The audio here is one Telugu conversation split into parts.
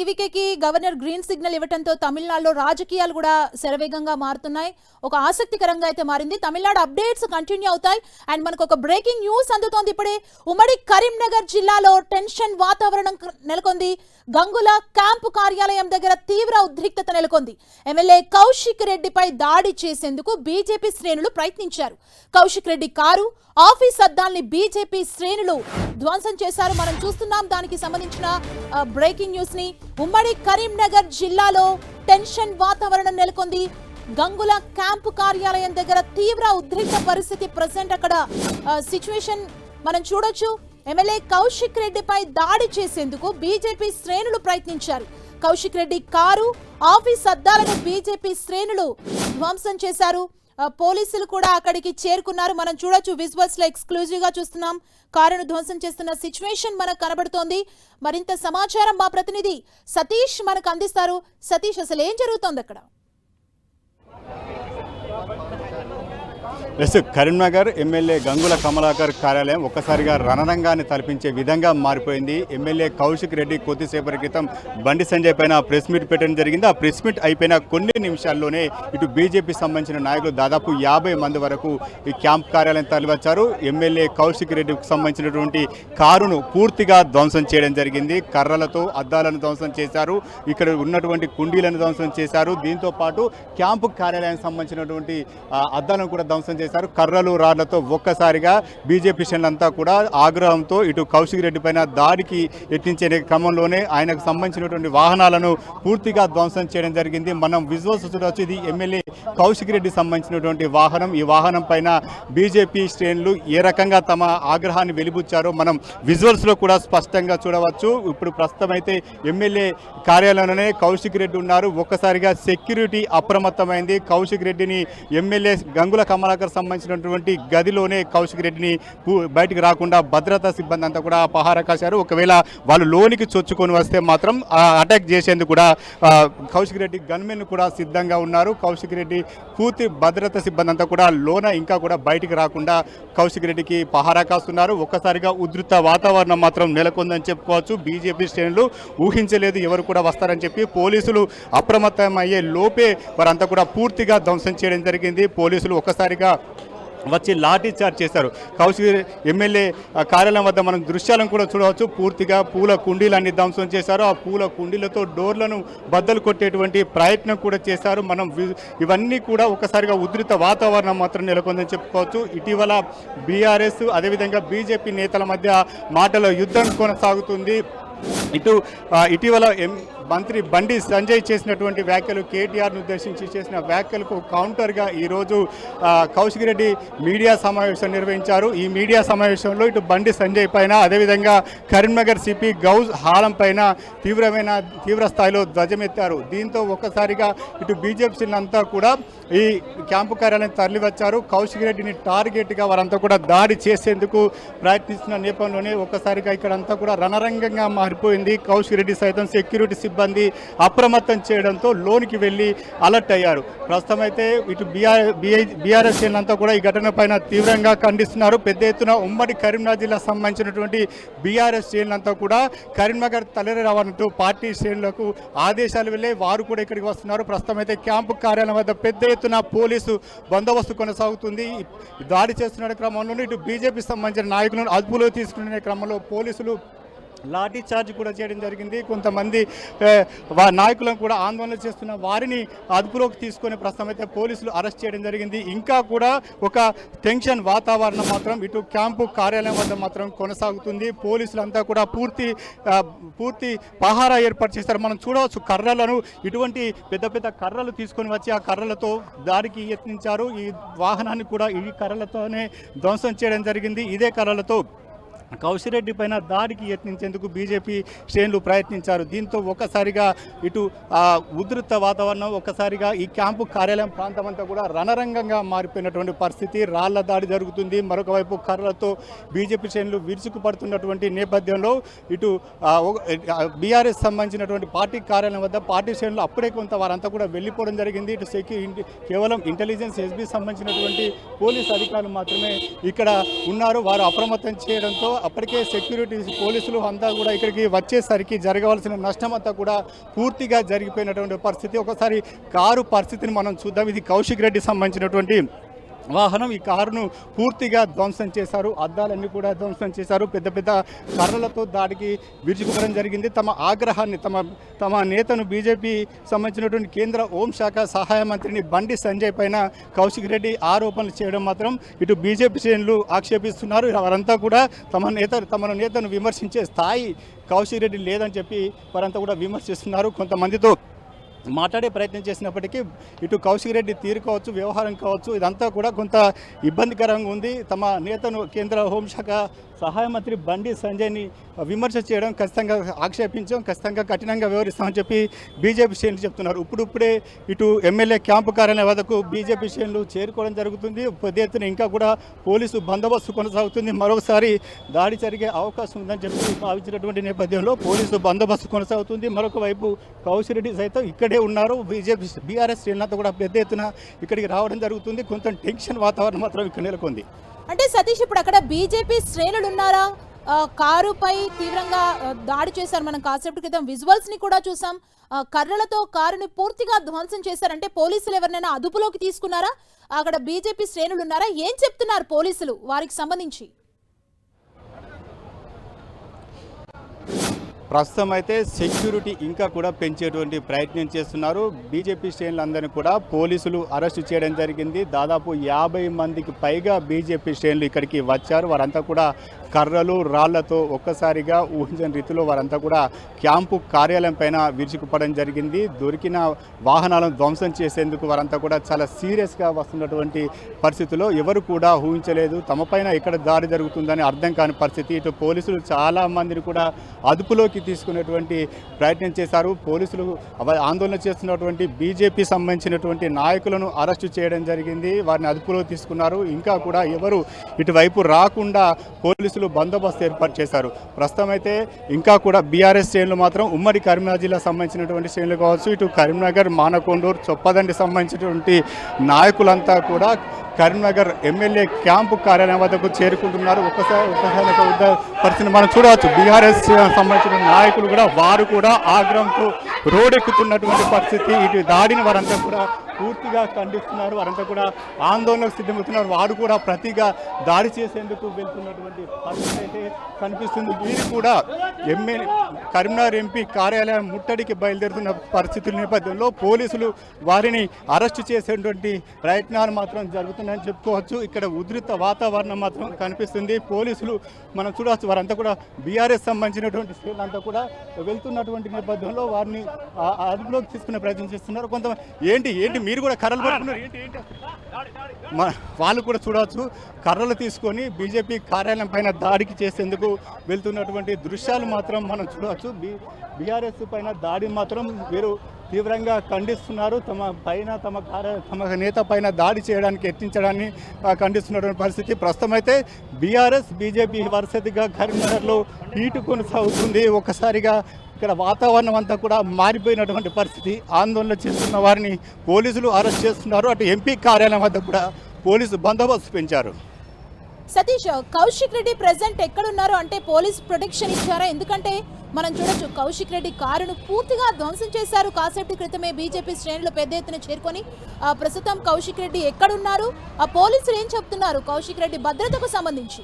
టీవీకేకి గవర్నర్ గ్రీన్ సిగ్నల్ ఇవ్వడంతో తమిళనాడులో రాజకీయాలు కూడా శరవేగంగా మారుతున్నాయి. ఒక ఆసక్తికరంగా అయితే మారింది. తమిళనాడు అప్డేట్స్ కంటిన్యూ అవుతాయి. అండ్ మనకు ఒక బ్రేకింగ్ న్యూస్ అందుతోంది. ఇప్పుడే ఉమ్మడి కరీంనగర్ జిల్లాలో టెన్షన్ వాతావరణం నెలకొంది. గంగుల క్యాంపు కార్యాలయం దగ్గర తీవ్ర ఉద్రిక్తత నెలకొంది. ఎమ్మెల్యే కౌశిక్ రెడ్డిపై దాడి చేసేందుకు బీజేపీ శ్రేణులు ప్రయత్నించారు. కౌశిక్ రెడ్డి కారు, ఆఫీస్ అద్దాల్ని బీజేపీ శ్రేణులు ధ్వంసం చేశారు. మనం చూస్తున్నాం దానికి సంబంధించిన బ్రేకింగ్ న్యూస్ ని. ఉమ్మడి కరీంనగర్ జిల్లాలో టెన్షన్ వాతావరణం నెలకొంది. గంగుల క్యాంపు కార్యాలయం దగ్గర తీవ్ర ఉద్రిక్త పరిస్థితి. ప్రెసెంట్ అక్కడ సిచ్యువేషన్ మనం చూడొచ్చు. ఎమ్మెల్యే కౌశిక్ రెడ్డిపై దాడి చేసేందుకు బీజేపీ శ్రేణులు ప్రయత్నించారు. కౌశిక్ రెడ్డి కారు, ఆఫీస్ అద్దాలను బీజేపీ శ్రేణులు ధ్వంసం చేశారు. పోలీసులు కూడా అక్కడికి చేరుకున్నారు. మనం చూడొచ్చు, విజువల్స్ లో ఎక్స్క్లూజివ్ గా చూస్తున్నాం. కారును ధ్వంసం చేస్తున్న సిచ్యువేషన్ మనకు కనబడుతోంది. మరింత సమాచారం మా ప్రతినిధి సతీష్ మనకు అందిస్తారు. సతీష్, అసలు ఏం జరుగుతోంది అక్కడ? కరీంనగర్ ఎమ్మెల్యే గంగుల కమలాకర్ కార్యాలయం ఒక్కసారిగా రణరంగాన్ని తలపించే విధంగా మారిపోయింది. ఎమ్మెల్యే కౌశిక్ రెడ్డి కొద్దిసేపటి క్రితం బండి సంజయ్ పైన ప్రెస్ మీట్ పెట్టడం జరిగింది. ఆ ప్రెస్ మీట్ అయిపోయిన కొన్ని నిమిషాల్లోనే ఇటు బీజేపీ సంబంధించిన నాయకులు దాదాపు 50 మంది వరకు ఈ క్యాంప్ కార్యాలయం తరలివచ్చారు. ఎమ్మెల్యే కౌశిక్ రెడ్డికి సంబంధించినటువంటి కారును పూర్తిగా ధ్వంసం చేయడం జరిగింది. కర్రలతో అద్దాలను ధ్వంసం చేశారు. ఇక్కడ ఉన్నటువంటి కుండీలను ధ్వంసం చేశారు. దీంతో పాటు క్యాంపు కార్యాలయానికి సంబంధించినటువంటి అద్దాలను కూడా ధ్వంసం చేశారు. కర్రలు రాళ్లతో ఒక్కసారిగా బీజేపీ శ్రేణులంతా కూడా ఆగ్రహంతో ఇటు కౌశిక్ రెడ్డి పైన దాడికి యత్నించే క్రమంలోనే ఆయనకు సంబంధించినటువంటి వాహనాలను పూర్తిగా ధ్వంసం చేయడం జరిగింది. మనం విజువల్స్ చూడవచ్చు. ఇది ఎమ్మెల్యే కౌశిక్ రెడ్డి సంబంధించినటువంటి వాహనం. ఈ వాహనం పైన బీజేపీ శ్రేణులు ఏ రకంగా తమ ఆగ్రహాన్ని వెలిబుచ్చారో మనం విజువల్స్ లో కూడా స్పష్టంగా చూడవచ్చు. ఇప్పుడు ప్రస్తుతం అయితే ఎమ్మెల్యే కార్యాలయంలోనే కౌశిక్ రెడ్డి ఉన్నారు. ఒక్కసారిగా సెక్యూరిటీ అప్రమత్తమైంది. కౌశిక్ రెడ్డిని ఎమ్మెల్యే గంగుల కమలాకర్ సంబంధించినటువంటి గదిలోనే కౌశిక్ రెడ్డిని బయటికి రాకుండా భద్రతా సిబ్బంది అంతా కూడా పహారా కాశారు. ఒకవేళ వాళ్ళు లోనికి చొచ్చుకొని వస్తే మాత్రం అటాక్ చేసేందుకు కూడా కౌశిక్ రెడ్డి గన్మెన్ కూడా సిద్ధంగా ఉన్నారు. కౌశిక్ రెడ్డి పూర్తి భద్రతా సిబ్బంది అంతా కూడా లోన ఇంకా కూడా బయటికి రాకుండా కౌశిక్ రెడ్డికి పహారా కాస్తున్నారు. ఒక్కసారిగా ఉధృత వాతావరణం మాత్రం నెలకొందని చెప్పుకోవచ్చు. బీజేపీ శ్రేణులు ఊహించలేదు ఎవరు కూడా వస్తారని చెప్పి. పోలీసులు అప్రమత్తమయ్యే లోపే వారంతా కూడా పూర్తిగా ధ్వంసం చేయడం జరిగింది. పోలీసులు ఒక్కసారిగా వచ్చి లాఠీ చార్జ్ చేశారు. కౌశిక్ ఎమ్మెల్యే కార్యాలయం వద్ద మనం దృశ్యాలను కూడా చూడవచ్చు. పూర్తిగా పూల కుండీలన్నీ ధ్వంసం చేశారు. ఆ పూల కుండీలతో డోర్లను బద్దలు కొట్టేటువంటి ప్రయత్నం కూడా చేశారు. మనం ఇవన్నీ కూడా ఒకసారిగా ఉధృత వాతావరణం మాత్రం నెలకొందని చెప్పుకోవచ్చు. ఇటీవల బీఆర్ఎస్ అదేవిధంగా బీజేపీ నేతల మధ్య మాటల యుద్ధం కొనసాగుతుంది. ఇటీవల మంత్రి బండి సంజయ్ చేసినటువంటి వ్యాఖ్యలు, కేటీఆర్ను ఉద్దేశించి చేసిన వ్యాఖ్యలకు కౌంటర్గా ఈరోజు కౌశిక్ రెడ్డి మీడియా సమావేశం నిర్వహించారు. ఈ మీడియా సమావేశంలో ఇటు బండి సంజయ్ పైన అదేవిధంగా కరీంనగర్ సిపి గౌజ్ హాలం పైన తీవ్ర స్థాయిలో ధ్వజమెత్తారు. దీంతో ఒక్కసారిగా ఇటు బీజేపీ అంతా కూడా ఈ క్యాంపు కార్యాలయం తరలివచ్చారు. కౌశిక్ రెడ్డిని టార్గెట్గా వారంతా కూడా దాడి చేసేందుకు ప్రయత్నిస్తున్న నేపథ్యంలోనే ఒక్కసారిగా ఇక్కడంతా కూడా రణరంగంగా మారిపోయింది. కౌశిక్ రెడ్డి సైతం సెక్యూరిటీ సిబ్బంది అప్రమత్తం చేయడంతో లోనికి వెళ్ళి అలర్ట్ అయ్యారు. ప్రస్తుతం అయితే ఇటు బీఆర్ఎస్ శ్రేణులంతా కూడా ఈ ఘటన పైన తీవ్రంగా ఖండిస్తున్నారు. పెద్ద ఎత్తున ఉమ్మడి కరీంనగర్ జిల్లా సంబంధించినటువంటి బీఆర్ఎస్ శ్రేణులంతా కూడా కరీంనగర్ తరలి రావాలంటూ పార్టీ శ్రేణులకు ఆదేశాలు వెళ్ళే వారు కూడా ఇక్కడికి వస్తున్నారు. ప్రస్తుతం అయితే క్యాంపు కార్యాలయం వద్ద పెద్ద ఎత్తున పోలీసు బందోబస్తు కొనసాగుతుంది. దాడి చేస్తున్న క్రమంలోనే ఇటు బీజేపీ సంబంధించిన నాయకులను అదుపులో తీసుకునే క్రమంలో పోలీసులు లాఠీ చార్జ్ కూడా చేయడం జరిగింది. కొంతమంది నాయకులను కూడా ఆందోళన చేస్తున్న వారిని అదుపులోకి తీసుకొని ప్రస్తుతం అయితే పోలీసులు అరెస్ట్ చేయడం జరిగింది. ఇంకా కూడా ఒక టెన్షన్ వాతావరణం మాత్రం ఇటు క్యాంపు కార్యాలయం వద్ద మాత్రం కొనసాగుతుంది. పోలీసులంతా కూడా పూర్తి పహారా ఏర్పాటు చేస్తారు. మనం చూడవచ్చు, కర్రలను ఇటువంటి పెద్ద పెద్ద కర్రలు తీసుకొని వచ్చి ఆ కర్రలతో దాడికి యత్నించారు. ఈ వాహనాన్ని కూడా ఈ కర్రలతోనే ధ్వంసం చేయడం జరిగింది. ఇదే కర్రలతో కౌశిక్ రెడ్డి పైన దాడికి యత్నించేందుకు బీజేపీ శ్రేణులు ప్రయత్నించారు. దీంతో ఒక్కసారిగా ఇటు ఉధృత వాతావరణం, ఒక్కసారిగా ఈ క్యాంపు కార్యాలయం ప్రాంతం అంతా కూడా రణరంగంగా మారిపోయినటువంటి పరిస్థితి. రాళ్ల దాడి జరుగుతుంది. మరొక వైపు కర్రలతో బీజేపీ శ్రేణులు విరుచుకుపడుతున్నటువంటి నేపథ్యంలో ఇటు బీఆర్ఎస్ సంబంధించినటువంటి పార్టీ కార్యాలయం వద్ద పార్టీ శ్రేణులు అప్పుడే కొంత వారంతా కూడా వెళ్ళిపోవడం జరిగింది. ఇటు కేవలం ఇంటెలిజెన్స్ ఎస్బీ సంబంధించినటువంటి పోలీస్ అధికారులు మాత్రమే ఇక్కడ ఉన్నారు. వారు అప్రమత్తం చేయడంతో అప్పటికే సెక్యూరిటీ పోలీసులు అంతా కూడా ఇక్కడికి వచ్చేసరికి జరగవలసిన నష్టం అంతా కూడా పూర్తిగా జరిగిపోయినటువంటి పరిస్థితి. ఒకసారి కారు పరిస్థితిని మనం చూద్దాం. ఇది కౌశిక్ రెడ్డి సంబంధించినటువంటి వాహనం. ఈ కారును పూర్తిగా ధ్వంసం చేశారు, అద్దాలన్నీ కూడా ధ్వంసం చేశారు, పెద్ద పెద్ద కర్రలతో దాడికి విరుచుకుపడడం జరిగింది. తమ ఆగ్రహాన్ని తమ నేతను బీజేపీ సంబంధించినటువంటి కేంద్ర హోంశాఖ సహాయ మంత్రిని బండి సంజయ్ పైన కౌశిక్ రెడ్డి ఆరోపణలు చేయడం మాత్రం ఇటు బీజేపీ శ్రేణులు ఆక్షేపిస్తున్నారు. వారంతా కూడా తమ నేతను విమర్శించే స్థాయి కౌశిక్ రెడ్డి లేదని చెప్పి వారంతా కూడా విమర్శిస్తున్నారు. కొంతమందితో మాట్లాడే ప్రయత్నం చేసినప్పటికీ ఇటు కౌశిక్ రెడ్డి తీరు కావచ్చు, వ్యవహారం కావచ్చు, ఇదంతా కూడా కొంత ఇబ్బందికరంగా ఉంది. తమ నేతను కేంద్ర హోంశాఖ సహాయ మంత్రి బండి సంజయ్ని విమర్శ చేయడం ఖచ్చితంగా ఆక్షేపించాం, ఖచ్చితంగా కఠినంగా వ్యవహరిస్తామని చెప్పి బీజేపీ శ్రేణులు చెప్తున్నారు. ఇప్పుడిప్పుడే ఇటు ఎమ్మెల్యే క్యాంపు కార్యాలయం వద్దకు బీజేపీ శ్రేణులు చేరుకోవడం జరుగుతుంది. పెద్ద ఎత్తున ఇంకా కూడా పోలీసు బందోబస్తు కొనసాగుతుంది. మరొకసారి దాడి జరిగే అవకాశం ఉందని చెప్పి భావించినటువంటి నేపథ్యంలో పోలీసు బందోబస్తు కొనసాగుతుంది. మరొక వైపు కౌశిక్ రెడ్డి సైతం ఇక్కడే ఉన్నారు. బీఆర్ఎస్ శ్రేణులంతా కూడా పెద్ద ఎత్తున ఇక్కడికి రావడం జరుగుతుంది. కొంత టెన్షన్ వాతావరణం మాత్రం ఇక్కడ నెలకొంది. అంటే సతీష్, ఇప్పుడు అక్కడ బీజేపీ శ్రేణులు ఉన్నారా? కారుపై తీవ్రంగా దాడి చేశారు. మనం కాసేపటి క్రితం విజువల్స్ ని కూడా చూసాం. కర్రలతో కారుని పూర్తిగా ధ్వంసం చేశారంటే పోలీసులు ఎవరినైనా అదుపులోకి తీసుకున్నారా? అక్కడ బీజేపీ శ్రేణులు ఉన్నారా? ఏం చెప్తున్నారు పోలీసులు వారికి సంబంధించి? ప్రస్తుతం అయితే సెక్యూరిటీ ఇంకా కూడా పెంచేటువంటి ప్రయత్నం చేస్తున్నారు. బీజేపీ శ్రేణులందరినీ కూడా పోలీసులు అరెస్టు చేయడం జరిగింది. దాదాపు 50 మందికి పైగా బీజేపీ శ్రేణులు ఇక్కడికి వచ్చారు. వారంతా కూడా కర్రలు రాళ్లతో ఒక్కసారిగా ఊహించని రీతిలో వారంతా కూడా క్యాంపు కార్యాలయం పైన విరుచుకుపడడం జరిగింది. దొరికిన వాహనాలను ధ్వంసం చేసేందుకు వారంతా కూడా చాలా సీరియస్గా వస్తున్నటువంటి పరిస్థితిలో ఎవరు కూడా ఊహించలేదు. తమ పైన ఎక్కడ దాడి జరుగుతుందని అర్థం కాని పరిస్థితి. ఇటు పోలీసులు చాలా మందిని కూడా అదుపులోకి తీసుకునేటువంటి ప్రయత్నం చేశారు. పోలీసులు ఆందోళన చేస్తున్నటువంటి బీజేపీ సంబంధించినటువంటి నాయకులను అరెస్టు చేయడం జరిగింది. వారిని అదుపులో తీసుకున్నారు. ఇంకా కూడా ఎవరు ఇటువైపు రాకుండా పోలీసులు బందోబస్తు ఏర్పాటు చేశారు. ప్రస్తుతం అయితే ఇంకా కూడా బీఆర్ఎస్ శ్రేణులు మాత్రం ఉమ్మడి కరీంనగర్ జిల్లా సంబంధించినటువంటి శ్రేణులు కావచ్చు, ఇటు కరీంనగర్, మానకొండూరు, చొప్పదండి సంబంధించినటువంటి నాయకులంతా కూడా కరీంనగర్ ఎమ్మెల్యే క్యాంపు కార్యాలయం వద్దకు చేరుకుంటున్నారు. ఒకసారి పరిస్థితిని మనం చూడవచ్చు. బీఆర్ఎస్ సంబంధించిన నాయకులు కూడా వారు కూడా ఆగ్రహంతో రోడ్డెక్కుతున్నటువంటి పరిస్థితి. ఇటు దాడిని వారంతా కూడా పూర్తిగా ఖండిస్తున్నారు. వారంతా కూడా ఆందోళనకు సిద్ధమవుతున్నారు. వారు కూడా ప్రతిగా దాడి చేసేందుకు వెళ్తున్నటువంటి పరిస్థితి అయితే కనిపిస్తుంది. వీరు కూడా కరీంనగర్ ఎంపీ కార్యాలయం ముట్టడికి బయలుదేరుతున్న పరిస్థితుల నేపథ్యంలో పోలీసులు వారిని అరెస్టు చేసేటువంటి ప్రయత్నాలు మాత్రం జరుగుతున్నాయని చెప్పుకోవచ్చు. ఇక్కడ ఉధృత వాతావరణం మాత్రం కనిపిస్తుంది. పోలీసులు మనం చూడవచ్చు. వారంతా కూడా బీఆర్ఎస్ సంబంధించినటువంటి శ్రేణులంతా కూడా వెళ్తున్నటువంటి నేపథ్యంలో వారిని అదుపులోకి తీసుకునే ప్రయత్నం చేస్తున్నారు. కొంతమంది ఏంటి మీరు కూడా కర్రలు పట్టుకున్నారు, వాళ్ళు కూడా చూడవచ్చు. కర్రలు తీసుకొని బీజేపీ కార్యాలయం పైన దాడికి చేసేందుకు వెళ్తున్నటువంటి దృశ్యాలు మాత్రం మనం చూడవచ్చు. బీఆర్ఎస్ పైన దాడి మాత్రం వీరు తీవ్రంగా ఖండిస్తున్నారు. తమ నేత పైన దాడి చేయడానికి యత్నించడాన్ని ఖండిస్తున్నటువంటి పరిస్థితి. ప్రస్తుతం అయితే బీఆర్ఎస్ బీజేపీ వరుసగా కరీంనగర్లో హీటు కొనసాగుతుంది. ఒక్కసారిగా ఇక్కడ వాతావరణం అంతా కూడా మారిపోయినటువంటి పరిస్థితి. ఆందోళన చేస్తున్న వారిని పోలీసులు అరెస్ట్ చేస్తున్నారు. అటు ఎంపీ కార్యాలయం వద్ద కూడా పోలీసు బందోబస్తు పెంచారు. సతీష్, కౌశిక్ రెడ్డి ప్రెసెంట్ ఎక్కడున్నారు? అంటే పోలీస్ ప్రొటెక్షన్ ఇచ్చారా? ఎందుకంటే మనం చూడొచ్చు, కౌశిక్ రెడ్డి కారును పూర్తిగా ధ్వంసం చేశారు. కాసేపటి క్రితమే బీజేపీ శ్రేణులు పెద్ద ఎత్తున చేరుకొని ప్రస్తుతం కౌశిక్ రెడ్డి ఎక్కడున్నారు? ఆ పోలీసులు ఏం చెప్తున్నారు కౌశిక్ రెడ్డి భద్రతకు సంబంధించి?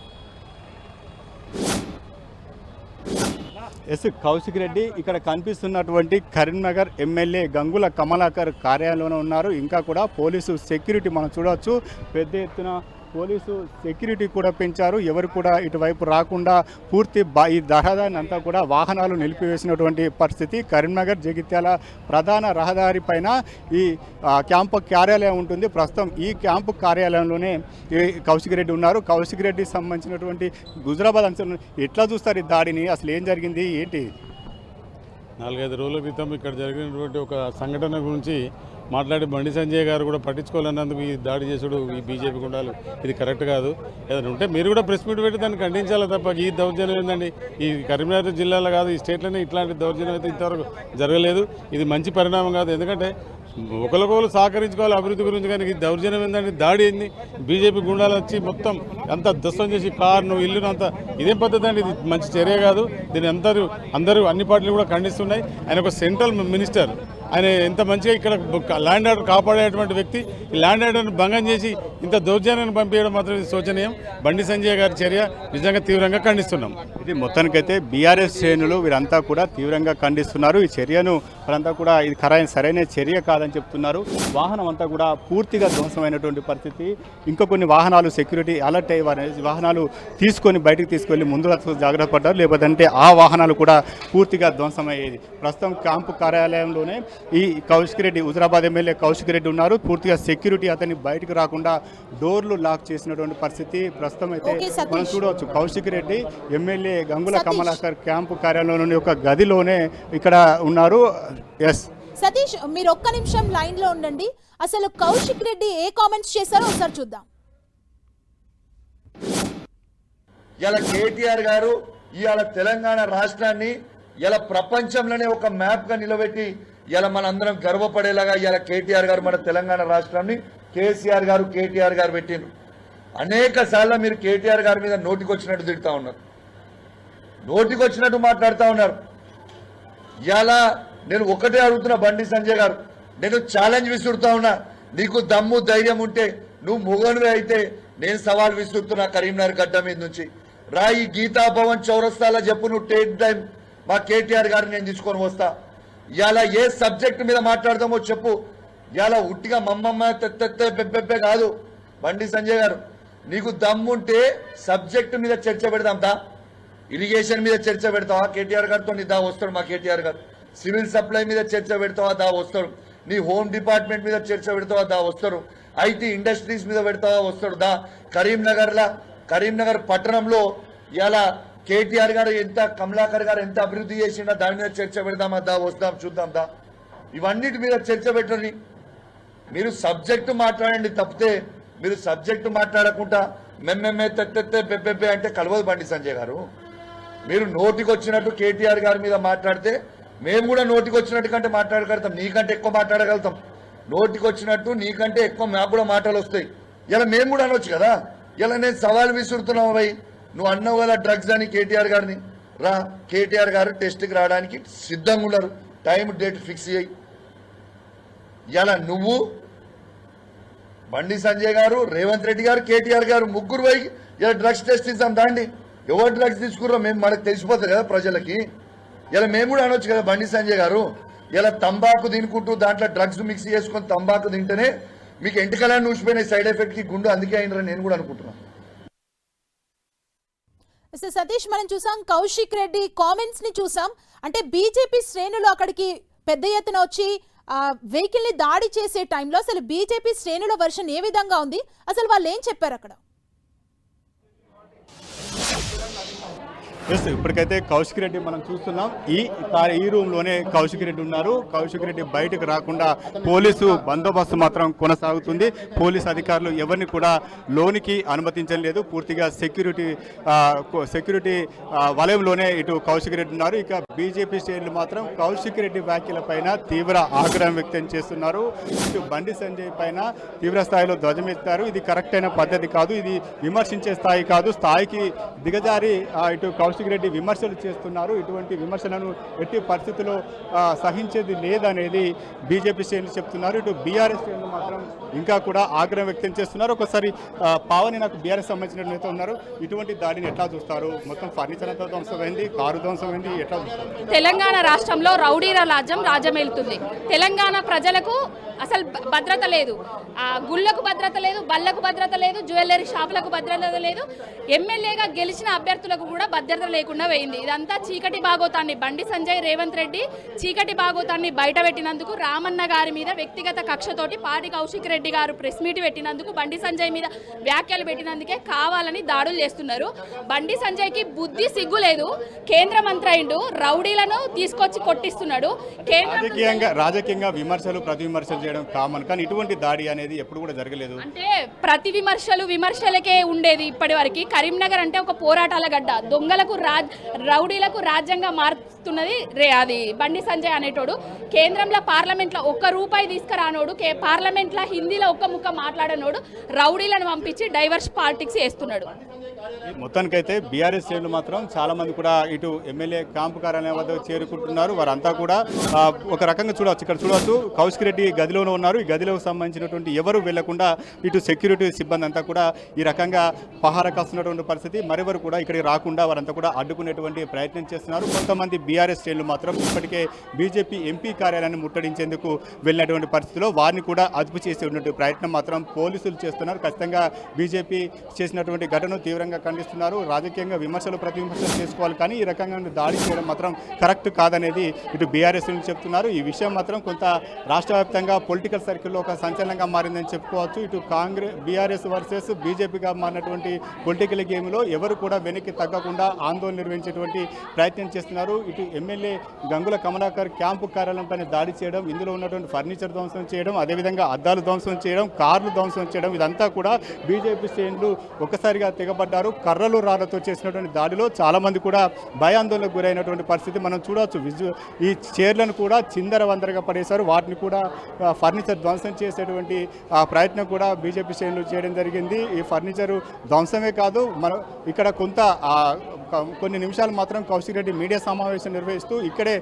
కౌశిక్ రెడ్డి ఇక్కడ కనిపిస్తున్నటువంటి కరీంనగర్ ఎమ్మెల్యే గంగుల కమలాకర్ కార్యాలయంలో ఉన్నారు. ఇంకా కూడా పోలీసు సెక్యూరిటీ మనం చూడవచ్చు. పెద్ద ఎత్తున పోలీసు సెక్యూరిటీ కూడా పెంచారు. ఎవరు కూడా ఇటువైపు రాకుండా పూర్తి ఈ రహదారిని అంతా కూడా వాహనాలు నిలిపివేసినటువంటి పరిస్థితి. కరీంనగర్ జగిత్యాల ప్రధాన రహదారి పైన ఈ క్యాంపు కార్యాలయం ఉంటుంది. ప్రస్తుతం ఈ క్యాంపు కార్యాలయంలోనే కౌశిక్ రెడ్డి ఉన్నారు. కౌశిక్ రెడ్డికి సంబంధించినటువంటి హుజురాబాద్ అంశం ఎట్లా చూస్తారు? ఈ దాడిని అసలు ఏం జరిగింది ఏంటి? 4-5 రోజుల క్రితం ఇక్కడ జరిగినటువంటి ఒక సంఘటన గురించి మాట్లాడి బండి సంజయ్ గారు కూడా పట్టించుకోలేనందుకు ఈ దాడి చేసుడు ఈ బీజేపీ గుండాలు ఇది కరెక్ట్ కాదు. ఏదైనా ఉంటే మీరు కూడా ప్రెస్ మీట్ పెట్టి దాన్ని ఖండించాలి తప్ప ఈ దౌర్జన్యం ఏందండి? ఈ కరీంనగర్ జిల్లాలో కాదు, ఈ స్టేట్లోనే ఇట్లాంటి దౌర్జన్యం అయితే ఇంతవరకు జరగలేదు. ఇది మంచి పరిణామం కాదు. ఎందుకంటే ఒకరికొకరు సహకరించుకోవాలి అభివృద్ధి గురించి. కానీ ఈ దౌర్జన్యం ఏంటంటే దాడి ఏంది, బీజేపీ గుండాలు వచ్చి మొత్తం అంతా ధ్వంసం చేసి కార్ను ఇల్లును అంతా, ఇదేం పద్ధతి అండి? ఇది మంచి చర్య కాదు. దీన్ని అందరూ అన్ని పార్టీలు కూడా ఖండిస్తున్నాయి. ఆయన ఒక సెంట్రల్ మినిస్టర్, ఆయన ఎంత మంచిగా ఇక్కడ ల్యాండ్ ఆర్డర్ కాపాడేటువంటి వ్యక్తి, ఈ ల్యాండ్ ఆర్డర్ని భంగం చేసి ఇంత దౌర్జన్యాన్ని పంపించడం మాత్రం ఇది శోచనీయం. బండి సంజయ్ గారి చర్య నిజంగా తీవ్రంగా ఖండిస్తున్నాం. ఇది మొత్తానికైతే బీఆర్ఎస్ శ్రేణులు వీరంతా కూడా తీవ్రంగా ఖండిస్తున్నారు. ఈ చర్యను వారంతా కూడా ఇది సరైన చర్య కాదని చెప్తున్నారు. వాహనం అంతా కూడా పూర్తిగా ధ్వంసమైనటువంటి పరిస్థితి. ఇంకా కొన్ని వాహనాలు సెక్యూరిటీ అలర్ట్ అయ్యే వాహనాలు తీసుకొని బయటకు తీసుకెళ్లి ముందు జాగ్రత్త పడ్డారు, లేకపోతే ఆ వాహనాలు కూడా పూర్తిగా ధ్వంసమయ్యేది. ప్రస్తుతం క్యాంపు కార్యాలయంలోనే ఈ కౌశిక్ రెడ్డి, హుజరాబాద్ ఎమ్మెల్యే కౌశిక్ రెడ్డి ఉన్నారు. పూర్తిగా సెక్యూరిటీ అతన్ని బయటకు రాకుండా డోర్లు లాక్ చేసినటువంటి పరిస్థితి ప్రస్తుతం అయితే మనం చూడవచ్చు. కౌశిక్ రెడ్డి ఎమ్మెల్యే గంగుల కమలాకర్ క్యాంపు కార్యాలయంలోని ఒక గదిలోనే ఇక్కడ ఉన్నారు. ఎస్ సతీష్, మీరు ఒక్క నిమిషం లైన్ లో ఉండండి. అసలు కౌశిక్ రెడ్డి ఏ కామెంట్స్ చేశారో ఒకసారి చూద్దాం. ఇలా కేటీఆర్ గారు ఇవాళ తెలంగాణ రాష్ట్రాన్ని ఇలా ప్రపంచంలోనే ఒక మ్యాప్ గా నిలబెట్టి ఇలా మనందరం గర్వపడేలాగా ఇలా కేటీఆర్ గారు మన తెలంగాణ రాష్ట్రాన్ని కేసీఆర్ గారు కేటీఆర్ గారు పెట్టిండ్రు. అనేక సార్లు మీరు కేటీఆర్ గారి మీద నోటికొచ్చినట్టు తిడుతూ ఉన్నారు, నోటికొచ్చినట్టు మాట్లాడుతూ ఉన్నారు. ఇలా నేను ఒకటే అడుగుతున్నా బండి సంజయ్ గారు, నేను ఛాలెంజ్ విసురుతా ఉన్నా. నీకు దమ్ము ధైర్యం ఉంటే, నువ్వు మొగనువే అయితే నేను సవాల్ విసురుతున్నా కరీంనగర్ గడ్డ మీద నుంచి రా. ఈ గీతా భవన్ చౌరస్తాలో చెప్పు, నువ్వు టేక్ టైం మా కేటీఆర్ గారిని నేను తీసుకొని వస్తా. ఇలా ఏ సబ్జెక్ట్ మీద మాట్లాడదామో చెప్పు. ఇలా ఉట్టిగా మమ్మమ్మ తెత్తే పెబ్బెబ్బే కాదు. బండి సంజయ్ గారు, నీకు దమ్ముంటే సబ్జెక్ట్ మీద చర్చ పెడదాం దా. ఇరిగేషన్ మీద చర్చ పెడతావా? కేటీఆర్ గారితో దా వస్తాడు మా కేటీఆర్ గారు. సివిల్ సప్లై మీద చర్చ పెడతావా? దా వస్తాడు. నీ హోమ్ డిపార్ట్మెంట్ మీద చర్చ పెడతావా? దా వస్తాడు. ఐటీ ఇండస్ట్రీస్ మీద పెడతావా? వస్తాడు దా. కరీంనగర్ పట్టణంలో ఇలా కేటీఆర్ గారు ఎంత, కమలాకర్ గారు ఎంత అభివృద్ధి చేసిండా దాని మీద చర్చ పెడదామా? దా వస్తాం చూద్దాం దా. ఇవన్నిటి మీద చర్చ పెట్టండి. మీరు సబ్జెక్టు మాట్లాడండి తప్పితే మీరు సబ్జెక్టు మాట్లాడకుండా మెమ్మెమ్మే తెత్తెత్తే పెబ్బెబ్బే అంటే కలవదు బండి సంజయ్ గారు. మీరు నోటికి వచ్చినట్టు కేటీఆర్ గారి మీద మాట్లాడితే మేము కూడా నోటికి వచ్చినట్టు కంటే మాట్లాడగలుగుతాం, నీకంటే ఎక్కువ మాట్లాడగలుగుతాం. నోటికి వచ్చినట్టు నీకంటే ఎక్కువ మాకు కూడా మాటలు వస్తాయి. ఇలా మేము కూడా అనొచ్చు కదా. ఇలా నేను సవాల్ విసురుతున్నావు భయ్, నువ్వు అన్నావు కదా డ్రగ్స్ అని కేటీఆర్ గారిని. రా, కేటీఆర్ గారు టెస్ట్కి రావడానికి సిద్ధంగా ఉన్నారు. టైం డేట్ ఫిక్స్ చేయి. ఇలా నువ్వు, బండి సంజయ్ గారు, రేవంత్ రెడ్డి గారు, కేటీఆర్ గారు ముగ్గురు పోయి ఇలా డ్రగ్స్ టెస్ట్ ఇద్దాం దాండి. ఎవరు డ్రగ్స్ తీసుకుర్రో మేము మనకు తెలిసిపోతుంది కదా ప్రజలకి. ఇలా మేము కూడా అనొచ్చు కదా బండి సంజయ్ గారు. ఇలా తంబాకు తినుకుంటూ దాంట్లో డ్రగ్స్ మిక్స్ చేసుకొని తంబాకు తింటేనే మీకు ఎంటికలని నూసిపోయినాయి సైడ్ ఎఫెక్ట్కి గుండు అందుకే అయినరని నేను కూడా అనుకుంటున్నాను. సతీష్, మనం చూసాం కౌశిక్ రెడ్డి కామెంట్స్ ని చూసాం. అంటే బీజేపీ శ్రేణులు అక్కడికి పెద్ద ఎత్తున వచ్చి వెహికల్ ని దాడి చేసే టైంలో అసలు బీజేపీ శ్రేణుల వర్షన్ ఏ విధంగా ఉంది, అసలు వాళ్ళు ఏం చెప్పారు అక్కడ? ఎస్, ఇప్పటికైతే కౌశిక్ రెడ్డి మనం చూస్తున్నాం. ఈ రూమ్లోనే కౌశిక్ రెడ్డి ఉన్నారు. కౌశిక్ రెడ్డి బయటకు రాకుండా పోలీసు బందోబస్తు మాత్రం కొనసాగుతుంది. పోలీసు అధికారులు ఎవరిని కూడా లోనికి అనుమతించలేదు. పూర్తిగా సెక్యూరిటీ వలయంలోనే ఇటు కౌశిక్ రెడ్డి ఉన్నారు. ఇక బీజేపీ శ్రేణులు మాత్రం కౌశిక్ రెడ్డి వ్యాఖ్యల పైన తీవ్ర ఆగ్రహం వ్యక్తం చేస్తున్నారు. ఇటు బండి సంజయ్ పైన తీవ్ర స్థాయిలో ధ్వజమెత్తారు. ఇది కరెక్ట్ అయిన పద్ధతి కాదు, ఇది విమర్శించే స్థాయి కాదు, స్థాయికి దిగజారి ఇటు కౌశిక్ రెడ్డి విమర్శలు చేస్తున్నారు. ఇటువంటి విమర్శలను ఎట్టి పరిస్థితుల్లో సహించేది లేదనేది బీజేపీ శ్రేణులు చెప్తున్నారు. ఇటు బీఆర్ఎస్ శ్రేణులు మాత్రం ఇంకా కూడా ఆగ్రహం వ్యక్తం చేస్తున్నారు. ఒకసారి పావని నాకు బీఆర్ఎస్ సంబంధించిన నేత ఉన్నారు. ఇటువంటి దాడిని ఎట్లా చూస్తారు? మొత్తం ఫర్నిచర్ అంతా ధ్వంసమైంది, కారు ధ్వంసమైంది, ఎట్లా చూస్తారు? తెలంగాణ రాష్ట్రంలో రౌడీల రాజ్యమేలుతుంది. తెలంగాణ ప్రజలకు అసలు భద్రత లేదు. గుళ్ళకు భద్రత లేదు, బళ్ళకు భద్రత లేదు, జ్యువెలరీ షాపులకు భద్రత లేదు. ఎమ్మెల్యేగా గెలిచిన అభ్యర్థులకు కూడా భద్రత లేకుండా పోయింది. ఇదంతా చీకటి బాగోతాన్ని బండి సంజయ్, రేవంత్ రెడ్డి చీకటి బాగోతాన్ని బయట పెట్టినందుకు, రామన్న గారి మీద వ్యక్తిగత కక్షతోటి పాటి కౌశిక్ రెడ్డి గారు ప్రెస్ మీట్ పెట్టినందుకు, బండి సంజయ్ మీద వ్యాఖ్యలు పెట్టినందుకే కావాలని దాడులు చేస్తున్నారు. బండి సంజయ్కి బుద్ధి సిగ్గు లేదు. కేంద్ర మంత్రి అయిండు, రౌడీలను తీసుకొచ్చి కొట్టిస్తున్నాడు. రాజకీయంగా విమర్శలు ప్రతి విమర్శలు చేయడం కామన్, కానీ ఇటువంటి దాడి అనేది ఎప్పుడు కూడా జరగలేదు. అంటే ప్రతి విమర్శలకే ఉండేది ఇప్పటి వరకు. కరీంనగర్ అంటే ఒక పోరాటాల గడ్డ. దొంగలకు రౌడీలకు రాజ్యంగా మారుతున్నది అది బండి సంజయ్ అనేటోడు. కేంద్రంలో పార్లమెంట్లో ఒక్క రూపాయి తీసుకురానోడు, పార్లమెంట్లో హిందీలో ఒక్క ముక్క మాట్లాడనోడు రౌడీలను పంపించి డైవర్స్ పాలిటిక్స్ చేస్తున్నాడు. మొత్తానికైతే బీఆర్ఎస్ శ్రేణులు మాత్రం చాలా మంది కూడా ఇటు ఎమ్మెల్యే క్యాంపు కార్యాలయం వద్ద చేరుకుంటున్నారు. వారంతా కూడా ఒక రకంగా చూడవచ్చు, ఇక్కడ చూడవచ్చు కౌశిక్ రెడ్డి గదిలోనే ఉన్నారు. ఈ గదిలోకి సంబంధించినటువంటి ఎవరు వెళ్లకుండా ఇటు సెక్యూరిటీ సిబ్బంది అంతా కూడా ఈ రకంగా పహారా కాస్తున్నటువంటి పరిస్థితి. మరెవరు కూడా ఇక్కడికి రాకుండా వారంతా కూడా అడ్డుకునేటువంటి ప్రయత్నం చేస్తున్నారు. కొంతమంది బీఆర్ఎస్ శ్రేణులు మాత్రం ఇప్పటికే బీజేపీ ఎంపీ కార్యాలయాన్ని ముట్టడించేందుకు వెళ్ళినటువంటి పరిస్థితిలో వారిని కూడా అదుపు చేసేటువంటి ప్రయత్నం మాత్రం పోలీసులు చేస్తున్నారు. ఖచ్చితంగా బీజేపీ చేసినటువంటి ఘటనను తీవ్రంగా ఖండిస్తున్నారు. రాజకీయంగా విమర్శలు ప్రతి విమర్శలు చేసుకోవాలి, కానీ ఈ రకంగా దాడి చేయడం మాత్రం కరెక్ట్ కాదనేది ఇటు బీఆర్ఎస్ చెప్తున్నారు. ఈ విషయం మాత్రం కొంత రాష్ట్ర వ్యాప్తంగా పొలిటికల్ సర్కిల్లో ఒక సంచలనంగా మారిందని చెప్పుకోవచ్చు. ఇటు బీఆర్ఎస్ వర్సెస్ బీజేపీగా మారినటువంటి పొలిటికల్ గేమ్లో ఎవరు కూడా వెనక్కి తగ్గకుండా ఆందోళన నిర్వహించేటువంటి ప్రయత్నం చేస్తున్నారు. ఇటు ఎమ్మెల్యే గంగుల కమలాకర్ క్యాంపు కార్యాలయం పైన దాడి చేయడం, ఇందులో ఉన్నటువంటి ఫర్నిచర్ ధ్వంసం చేయడం, అదేవిధంగా అద్దాలు ధ్వంసం చేయడం, కార్లు ధ్వంసం చేయడం, ఇదంతా కూడా బీజేపీ శ్రేణులు ఒక్కసారిగా తెగబడ్డారు. కర్రలు రాళ్లతో చేసినటువంటి దాడిలో చాలా మంది కూడా భయాందోళనకు గురైనటువంటి పరిస్థితి మనం చూడవచ్చు. ఈ చైర్లను కూడా చిందరవందరగా పడేశారు. వాటిని కూడా ఫర్నిచర్ ధ్వంసం చేసేటువంటి ప్రయత్నం కూడా బీజేపీ శ్రేణులు చేయడం జరిగింది. ఈ ఫర్నిచరు ధ్వంసమే కాదు, మనం ఇక్కడ కొన్ని నిమిషాలు మాత్రం కౌశిక్ రెడ్డి మీడియా సమావేశం నిర్వహిస్తూ ఇక్కడే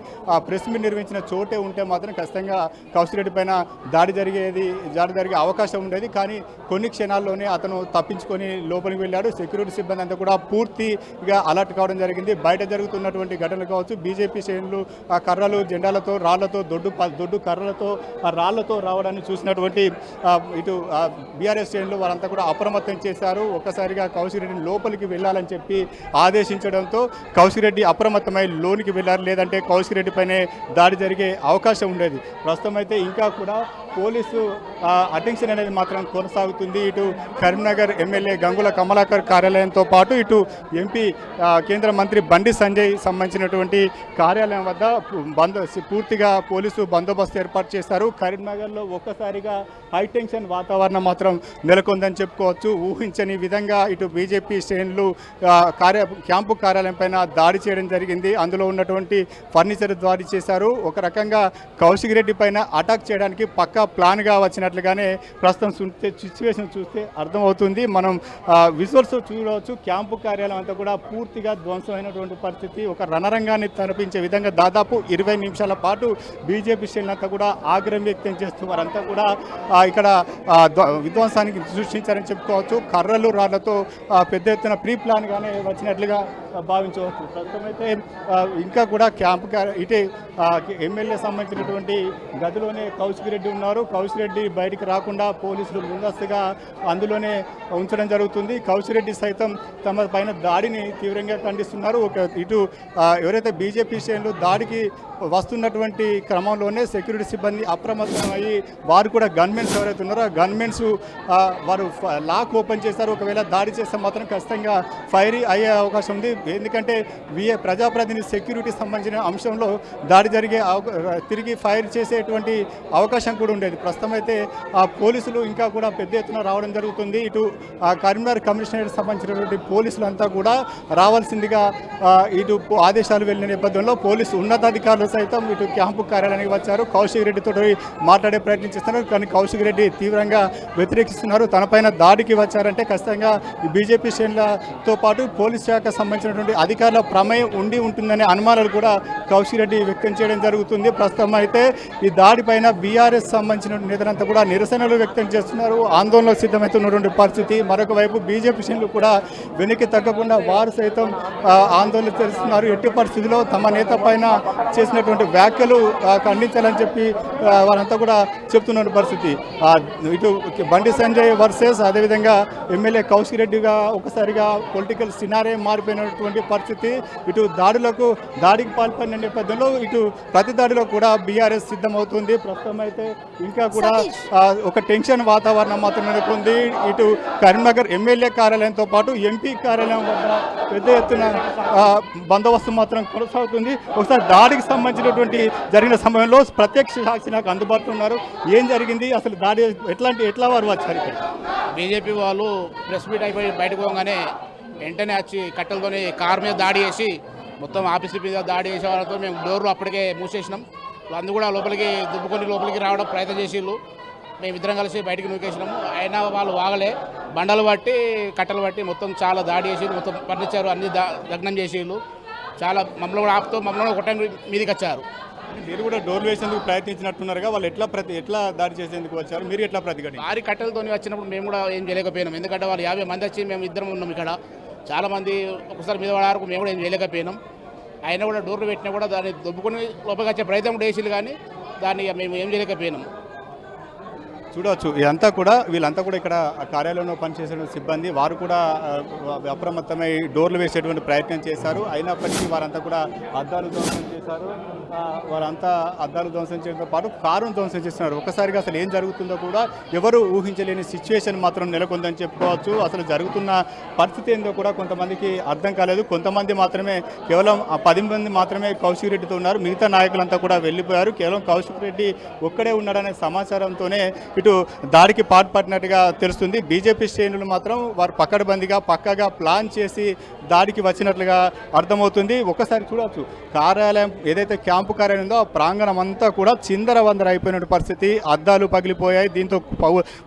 ప్రెస్ మీట్ నిర్వహించిన చోటే ఉంటే మాత్రం ఖచ్చితంగా కౌశిక్ రెడ్డి పైన దాడి జరిగే అవకాశం ఉండేది. కానీ కొన్ని క్షణాల్లోనే అతను తప్పించుకొని లోపలికి వెళ్ళాడు. సెక్యూరిటీ సిబ్బంది అంతా కూడా పూర్తిగా అలర్ట్ కావడం జరిగింది. బయట జరుగుతున్నటువంటి ఘటనలు కావచ్చు, బీజేపీ శ్రేణులు కర్రలు, జెండాలతో, రాళ్లతో, దొడ్డు కర్రలతో, రాళ్లతో రావడాన్ని చూసినటువంటి ఇటు బీఆర్ఎస్ శ్రేణులు వారంతా కూడా అప్రమత్తం చేశారు. ఒక్కసారిగా కౌశిక్ రెడ్డిని లోపలికి వెళ్ళాలని చెప్పి ఆదేశించడంతో కౌశిక్ రెడ్డి అప్రమత్తమై లోనికి వెళ్ళారు. లేదంటే కౌశిక్ రెడ్డి పైనే దాడి జరిగే అవకాశం ఉండేది. ప్రస్తుతం అయితే ఇంకా కూడా పోలీసు అటెన్షన్ అనేది మాత్రం కొనసాగుతుంది. ఇటు కరీంనగర్ ఎమ్మెల్యే గంగుల కమలాకర్ కార్యాలయంతో పాటు ఇటు ఎంపీ కేంద్ర మంత్రి బండి సంజయ్ సంబంధించినటువంటి కార్యాలయం వద్ద పూర్తిగా పోలీసు బందోబస్తు ఏర్పాటు చేశారు. కరీంనగర్లో ఒక్కసారిగా హైటెన్షన్ వాతావరణం మాత్రం నెలకొందని చెప్పుకోవచ్చు. ఊహించని విధంగా ఇటు బీజేపీ శ్రేణులు క్యాంపు కార్యాలయం పైన దాడి చేయడం జరిగింది. అందులో ఉన్నటువంటి ఫర్నిచర్ దాడి చేశారు. ఒక రకంగా కౌశిక్ రెడ్డి పైన అటాక్ చేయడానికి పక్కా ప్లాన్గా వచ్చినట్లుగానే ప్రస్తుతం సిచ్యువేషన్ చూస్తే అర్థమవుతుంది. మనం విజువల్స్ చూడవచ్చు. క్యాంపు కార్యాలయం అంతా కూడా పూర్తిగా ధ్వంసమైనటువంటి పరిస్థితి. ఒక రణరంగాన్ని తలపించే విధంగా దాదాపు 20 నిమిషాల పాటు బీజేపీ శ్రేణులంతా కూడా ఆగ్రహం వ్యక్తం చేస్తూ వారంతా కూడా ఇక్కడ విధ్వంసానికి సృష్టించారని చెప్పుకోవచ్చు. కర్రలు రాళ్లతో పెద్ద ఎత్తున ప్రీ ప్లాన్గానే వచ్చినట్లుగా భావించవచ్చు. ప్రస్తుతం అయితే ఇంకా కూడా క్యాంపు ఇటే ఎమ్మెల్యే సంబంధించినటువంటి గదిలోనే కౌశిక్ రెడ్డి ఉన్నారు. కౌశిక్ రెడ్డి బయటికి రాకుండా పోలీసులు ముందస్తుగా అందులోనే ఉంచడం జరుగుతుంది. కౌశిక్ రెడ్డి సైతం తమ పైన దాడిని తీవ్రంగా ఖండిస్తున్నారు. ఇటు ఎవరైతే బీజేపీ శ్రేణులు దాడికి వస్తున్నటువంటి క్రమంలోనే సెక్యూరిటీ సిబ్బంది అప్రమత్తమయ్యి వారు కూడా గన్మెన్స్ ఎవరైతే ఉన్నారో ఆ గన్మెన్స్ వారు లాక్ ఓపెన్ చేశారు. ఒకవేళ దాడి చేస్తే మాత్రం ఖచ్చితంగా ఫైర్ అయ్యే అవకాశం ఉంది. ఎందుకంటే ప్రజాప్రతినిధి సెక్యూరిటీ సంబంధించిన అంశంలో దాడి తిరిగి ఫైర్ చేసేటువంటి అవకాశం కూడా ఉండేది. ప్రస్తుతం అయితే పోలీసులు ఇంకా కూడా పెద్ద ఎత్తున రావడం జరుగుతుంది. ఇటు కరీంనగర్ కమిషనరేట్ సంబంధించినటువంటి పోలీసులంతా కూడా రావాల్సిందిగా ఇటు ఆదేశాలు వెళ్ళిన నేపథ్యంలో పోలీసు ఉన్నతాధికారులు సైతం ఇటు క్యాంపు కార్యాలయానికి వచ్చారు. కౌశిక్ రెడ్డితో మాట్లాడే ప్రయత్నం చేస్తున్నారు. కానీ కౌశిక్ రెడ్డి తీవ్రంగా వ్యతిరేకిస్తున్నారు. తనపైన దాడికి వచ్చారంటే ఖచ్చితంగా బీజేపీ శ్రేణులతో పాటు పోలీస్ శాఖ సంబంధించినటువంటి అధికారుల ప్రమేయం ఉంటుందనే అనుమానాలు కూడా కౌశిక్ రెడ్డి వ్యక్తం చేయడం జరుగుతుంది. ప్రస్తుతం అయితే ఈ దాడిపైన బీఆర్ఎస్ సంబంధించిన నేతలంతా కూడా నిరసనలు వ్యక్తం చేస్తున్నారు. ఆందోళనకు సిద్ధమవుతున్నటువంటి పరిస్థితి. మరొక వైపు బీజేపీ శ్రేణులు కూడా వెనక్కి తగ్గకుండా వారు సైతం ఆందోళన చేస్తున్నారు. ఎట్టి పరిస్థితిలో తమ నేత పైన చేసినటువంటి వ్యాఖ్యలు ఖండించాలని చెప్పి వారంతా కూడా చెప్తున్న పరిస్థితి. ఇటు బండి సంజయ్ వర్సెస్ అదేవిధంగా ఎమ్మెల్యే కౌశిక్ రెడ్డిగా ఒకసారిగా పొలిటికల్ సినారే మారిపోయినటువంటి పరిస్థితి. ఇటు దాడికి పాల్పడిన నేపథ్యంలో ఇటు ప్రతి దాడిలో కూడా బీఆర్ఎస్ సిద్ధమవుతుంది. ప్రస్తుతం అయితే ఇంకా కూడా ఒక టెన్షన్ వాతావరణం మాత్రం నెలకొంది. ఇటు కరీంనగర్ ఎమ్మెల్యే కార్యాలయంతో పాటు ఎంపీ కార్యాలయం వద్ద పెద్ద ఎత్తున బందోబస్తు మాత్రం కొనసాగుతుంది. ఒకసారి దాడికి సంబంధించినటువంటి జరిగిన సమయంలో ప్రత్యక్ష సాక్షి నాకు అందుబాటులో ఉన్నారు. ఏం జరిగింది, అసలు దాడి ఎట్లా వారు వచ్చారు? బీజేపీ వాళ్ళు ప్రెస్ మీట్ అయిపోయి బయటకు పోగానే వెంటనే వచ్చి కట్టెలతోని కారు మీద దాడి చేసి మొత్తం ఆఫీస్ మీద దాడి చేసే వాళ్ళతో మేము డోర్లు అప్పటికే మూసేసినాం. అందు కూడా లోపలికి దుబ్బుకొని లోపలికి రావడం ప్రయత్నం చేసిళ్ళు. మేము ఇద్దరం కలిసి బయటికి నూకేసినాము. అయినా వాళ్ళు వాగలే, బండలు బట్టి కట్టెలు బట్టి మొత్తం చాలా దాడి చేసి మొత్తం ఫర్నిచర్ అన్ని దగ్నం చేసిళ్ళు. చాలా మమ్మల్ని కూడా ఆపుతూ మమ్మల్ని ఒక టైం మీదకి వచ్చారు. మీరు కూడా డోర్లు వేసేందుకు ప్రయత్నించినట్టున్నారుగా, వాళ్ళు ఎట్లా దాడి చేసేందుకు వచ్చారు, మీరు ఎట్లా ప్రతిఘటన? భారీ కట్టెలతో వచ్చినప్పుడు మేము కూడా ఏం చేయలేకపోయినాం. ఎందుకంటే వాళ్ళు 50 మంది వచ్చి మేము ఇద్దరం ఉన్నాం ఇక్కడ. చాలామంది ఒకసారి మీద పడారు, మేము కూడా ఏం చేయలేకపోయినాం. అయినా కూడా డోర్లు పెట్టినా కూడా దాన్ని దొబ్బుకొని లోపలికి వచ్చే ప్రయత్నం కూడా వేసిళ్ళు, కానీ దాన్ని మేము ఏం చేయలేకపోయినాం. చూడవచ్చు ఇదంతా కూడా వీళ్ళంతా కూడా ఇక్కడ కార్యాలయంలో పనిచేసే సిబ్బంది, వారు కూడా అప్రమత్తమై డోర్లు వేసేటువంటి ప్రయత్నం చేశారు. అయినప్పటికీ వారంతా కూడా అద్దాలు ధ్వంసం చేశారు. వారంతా అద్దాలు ధ్వంసం చేయడంతో పాటు కారును ధ్వంసం చేస్తున్నారు. ఒకసారిగా అసలు ఏం జరుగుతుందో కూడా ఎవరు ఊహించలేని సిచ్యువేషన్ మాత్రం నెలకొందని చెప్పుకోవచ్చు. అసలు జరుగుతున్న పరిస్థితి ఏందో కూడా కొంతమందికి అర్థం కాలేదు. కొంతమంది మాత్రమే, కేవలం 10 మంది మాత్రమే కౌశిక్ రెడ్డితో ఉన్నారు. మిగతా నాయకులంతా కూడా వెళ్ళిపోయారు. కేవలం కౌశిక్ రెడ్డి ఒక్కడే ఉన్నాడనే సమాచారంతోనే ఇటు దాడికి పాల్పడినట్టుగా తెలుస్తుంది. బీజేపీ శ్రేణులు మాత్రం వారు పక్కగా ప్లాన్ చేసి దాడికి వచ్చినట్లుగా అర్థమవుతుంది. ఒక్కసారి చూడవచ్చు, కార్యాలయం ఏదైతే క్యాంపు కార్యాలయం ఉందో ఆ ప్రాంగణం అంతా కూడా చిందరవందర అయిపోయిన పరిస్థితి. అద్దాలు పగిలిపోయాయి, దీంతో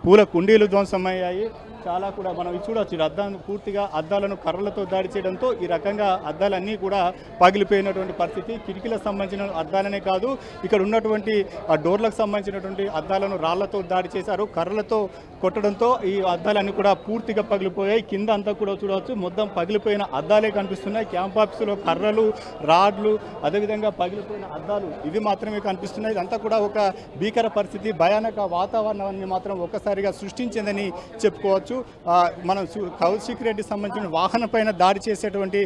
పూల కుండీలు ధ్వంసమయ్యాయి. చాలా కూడా మనం చూడవచ్చు, పూర్తిగా అద్దాలను కర్రలతో దాడి చేయడంతో ఈ రకంగా అద్దాలన్నీ కూడా పగిలిపోయినటువంటి పరిస్థితి. కిటికీలకు సంబంధించిన అద్దాలనే కాదు, ఇక్కడ ఉన్నటువంటి ఆ డోర్లకు సంబంధించినటువంటి అద్దాలను రాళ్లతో దాడి చేశారు. కర్రలతో కొట్టడంతో ఈ అద్దాలన్నీ కూడా పూర్తిగా పగిలిపోయాయి. కింద అంతా కూడా చూడవచ్చు, మొత్తం పగిలిపోయిన అద్దాలే కనిపిస్తున్నాయి. క్యాంప్ ఆఫీసులో కర్రలు, రాడ్లు, అదేవిధంగా పగిలిపోయిన అద్దాలు ఇవి మాత్రమే కనిపిస్తున్నాయి. ఇదంతా కూడా ఒక భీకర పరిస్థితి, భయానక వాతావరణాన్ని మాత్రం ఒక్కసారిగా సృష్టించిందని చెప్పుకోవచ్చు. మనం కౌశిక్ రెడ్డి సంబంధించిన వాహనం పైన దాడి చేసేటువంటి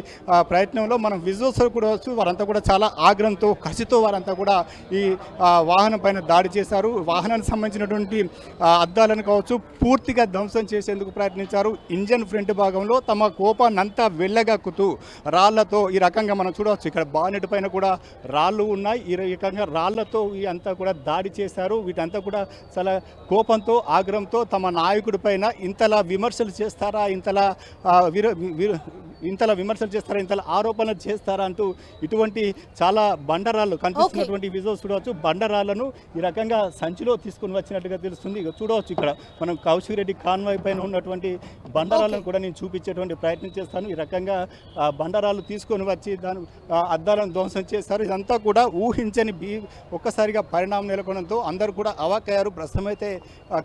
ప్రయత్నంలో మనం విజువల్స్ కూడా వారంతా కూడా చాలా ఆగ్రహంతో, కసితో వారంతా కూడా ఈ వాహనం పైన దాడి చేశారు. వాహనానికి సంబంధించినటువంటి అద్దాలను కావచ్చు పూర్తిగా ధ్వంసం చేసేందుకు ప్రయత్నించారు. ఇంజన్ ఫ్రంట్ భాగంలో తమ కోపాన్నంతా వెళ్ళగక్కుతూ రాళ్లతో ఈ రకంగా మనం చూడవచ్చు. ఇక్కడ బానెట్ పైన కూడా రాళ్ళు ఉన్నాయి. ఈ రకంగా రాళ్లతో ఈ అంతా కూడా దాడి చేశారు. వీటంతా కూడా చాలా కోపంతో, ఆగ్రహంతో తమ నాయకుడి పైన ఇంతలా విమర్శలు చేస్తారా, ఇంతలా విమర్శలు చేస్తారా, ఇంతలా ఆరోపణలు చేస్తారా అంటూ ఇటువంటి చాలా బండరాళ్ళు కనిపిస్తున్నటువంటి విజువల్స్ చూడవచ్చు. బండరాళ్లను ఈ రకంగా సంచిలో తీసుకుని వచ్చినట్టుగా తెలుస్తుంది. ఇక చూడవచ్చు, ఇక్కడ మనం కౌశిక్ రెడ్డి కాన్వాయ్ పైన ఉన్నటువంటి బండరాళ్ళను కూడా నేను చూపించేటువంటి ప్రయత్నం చేస్తాను. ఈ రకంగా బండరాళ్ళు తీసుకొని వచ్చి దాని అద్దాలను ధ్వంసం చేస్తారు. ఇదంతా కూడా ఊహించని ఒక్కసారిగా పరిణామం నెలకొనడంతో అందరూ కూడా అవాక్కయ్యారు. ప్రస్తుతం అయితే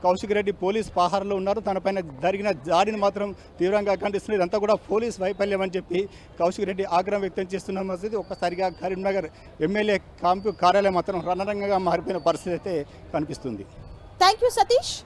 కౌశిక్ రెడ్డి పోలీస్ పహారాలో ఉన్నారు. తనపైన జరిగిన దాడిని మాత్రం తీవ్రంగా ఖండిస్తున్నారు. ఇదంతా కూడా పోలీస్ వైఫల్యం అని చెప్పి కౌశిక్ రెడ్డి ఆగ్రహం వ్యక్తం చేస్తున్న పరిస్థితి. ఒక్కసారిగా కరీంనగర్ ఎమ్మెల్యే క్యాంపు కార్యాలయం మాత్రం రణరంగంగా మారిపోయిన పరిస్థితి అయితే కనిపిస్తుంది. Thank you Satish.